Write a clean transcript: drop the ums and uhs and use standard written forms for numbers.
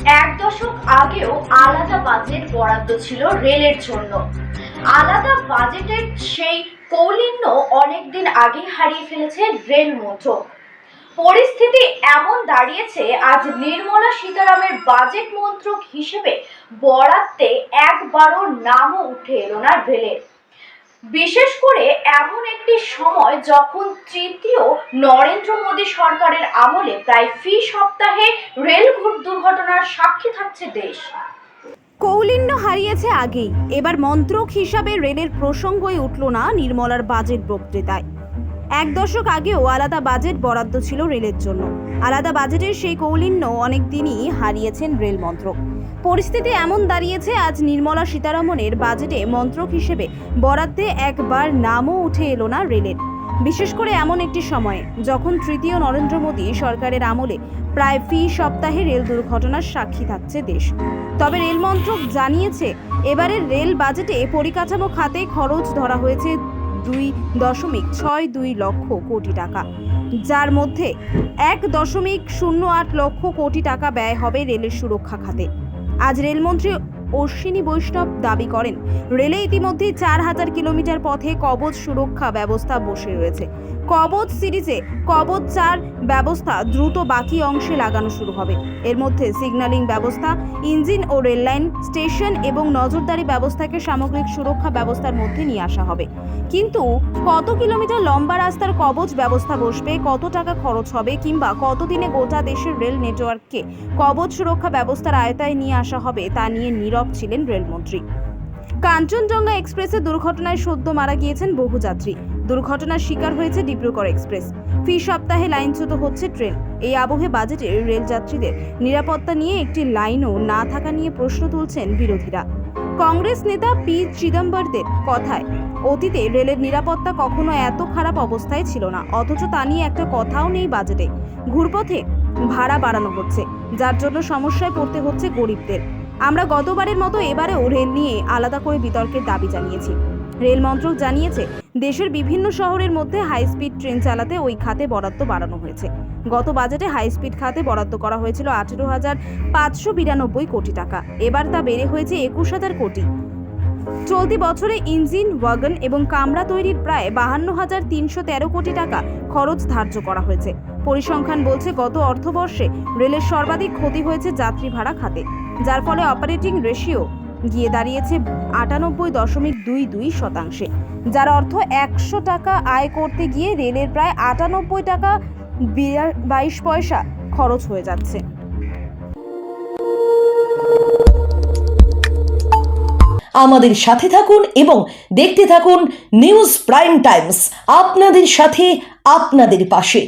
এক দশক আগেও আলাদা বাজেট বরাদ্দ ছিল রেলের জন্য। আলাদা বাজেটের সেই কৌলিন্য অনেকদিন আগেই হারিয়ে ফেলেছে রেল মন্ত্রক। পরিস্থিতি এমন দাঁড়িয়েছে, আজ নির্মলা সীতারামের বাজেট মন্ত্রক হিসেবে বরাদ্দে একবারও নামও উঠে এলো না রেলের। বিশেষ করে এমন একটি সময় যখন তৃতীয় নরেন্দ্র মোদী সরকারের আমলে প্রায় ফি সপ্তাহে রেল দুর্ঘটনার সাক্ষী থাকছে দেশ। কৌলিন্য হারিয়েছে আগেই, এবার মন্ত্রক হিসাবে রেলের প্রসঙ্গই উঠল না নির্মলার বাজেট বক্তৃতায়। এক দশক আগেও আলাদা বাজেট বরাদ্দ ছিল রেলের জন্য। আলাদা বাজেটের সেই কৌলিন্য অনেকদিনই হারিয়েছেন রেল মন্ত্রক। পরিস্থিতি এমন দাঁড়িয়েছে, আজ নির্মলা সীতারামনের বাজেটে মন্ত্রক হিসেবে বরাদ্দে একবার নামও উঠে এলো না রেলের। বিশেষ করে এমন একটি সময়ে যখন তৃতীয় নরেন্দ্র মোদী সরকারের আমলে প্রায় ফি সপ্তাহে রেল দুর্ঘটনার সাক্ষী থাকছে দেশ। তবে রেল মন্ত্রক জানিয়েছে, এবারের রেল বাজেটে পরিকাঠামো খাতে খরচ ধরা হয়েছে 2.62 লক্ষ কোটি টাকা, যার মধ্যে 1.08 লক্ষ কোটি টাকা ব্যয় হবে রেলের সুরক্ষা খাতে। আজ রেলমন্ত্রী অশ্বিনী বৈষ্ণব দাবি করেন, রেলে ইতিমধ্যে 4000 কিলোমিটার পথে কবচ সুরক্ষা ব্যবস্থা বসে রয়েছে। কবচ সিরিজে কবচ 4 ব্যবস্থা দ্রুত বাকি অংশে লাগানো শুরু হবে। এর মধ্যে সিগন্যালিং ব্যবস্থা, ইঞ্জিন ও রেল লাইন, স্টেশন এবং নজরদারি ব্যবস্থাকে সামগ্রিক সুরক্ষা ব্যবস্থার মধ্যে নিয়ে আসা হবে। কিন্তু কত কিলোমিটার লম্বা রাস্তার কবচ ব্যবস্থা বসবে, কত টাকা খরচ হবে, কিংবা কতদিনে গোটা দেশের রেল নেটওয়ার্ককে কবচ সুরক্ষা ব্যবস্থার আয়তায় নিয়ে আসা হবে, তা নিয়ে নীরব ছিলেন রেলমন্ত্রী। কাঞ্চনজঙ্ঘা এক্সপ্রেসের দুর্ঘটনায় সদ্য মারা গিয়েছেন বহু যাত্রী। দুর্ঘটনার শিকার হয়েছে ডিব্রুগড় এক্সপ্রেস। ফি সপ্তাহে লাইনচ্যুত হচ্ছে ট্রেন। এই আবহে বাজেটে রেল যাত্রীদের নিরাপত্তা নিয়ে একটি লাইনও না থাকা নিয়ে প্রশ্ন তুলছেন বিরোধীরা। কংগ্রেস নেতা পি চিদম্বরদের কথায়, অতীতে রেলের নিরাপত্তা কখনো এত খারাপ অবস্থায় ছিল না, অথচ তা নিয়ে একটা কথাও নেই বাজেটে। ঘুরপথে ভাড়া বাড়ানো হচ্ছে, যার জন্য সমস্যায় পড়তে হচ্ছে গরিবদের। আমরা গতবারের মতো এবারেও রেল নিয়ে আলাদা করে বিতর্কের দাবি জানিয়েছি। রেল মন্ত্রক জানিয়েছে, দেশের বিভিন্ন শহরের মধ্যে হাই স্পিড ট্রেন চালাতে ওই খাতে বরাদ্দ বাড়ানো হয়েছে। গত বাজেটে হাই স্পিড খাতে বরাদ্দ করা হয়েছিল 18,592 কোটি টাকা, এবার তা বেড়ে হয়েছে 21,000 কোটি। চলতি বছরে ইঞ্জিন, ওয়াগন এবং কামরা তৈরির প্রায় 52,313 কোটি টাকা খরচ ধার্য করা হয়েছে। পরিসংখ্যান বলছে, গত অর্থবর্ষে রেলের সর্বাধিক ক্ষতি হয়েছে যাত্রী ভাড়া খাতে, যার ফলে অপারেটিং রেশিও গিয়ে দাঁড়িয়েছে 98.22%, যার অর্থ 100 টাকা আয় করতে গিয়ে রেলের প্রায় 98 টাকা 22 পয়সা খরচ হয়ে যাচ্ছে। আমাদের সাথে থাকুন এবং দেখতে থাকুন নিউজ প্রাইম টাইমস, আপনাদের সাথে, আপনাদের পাশে।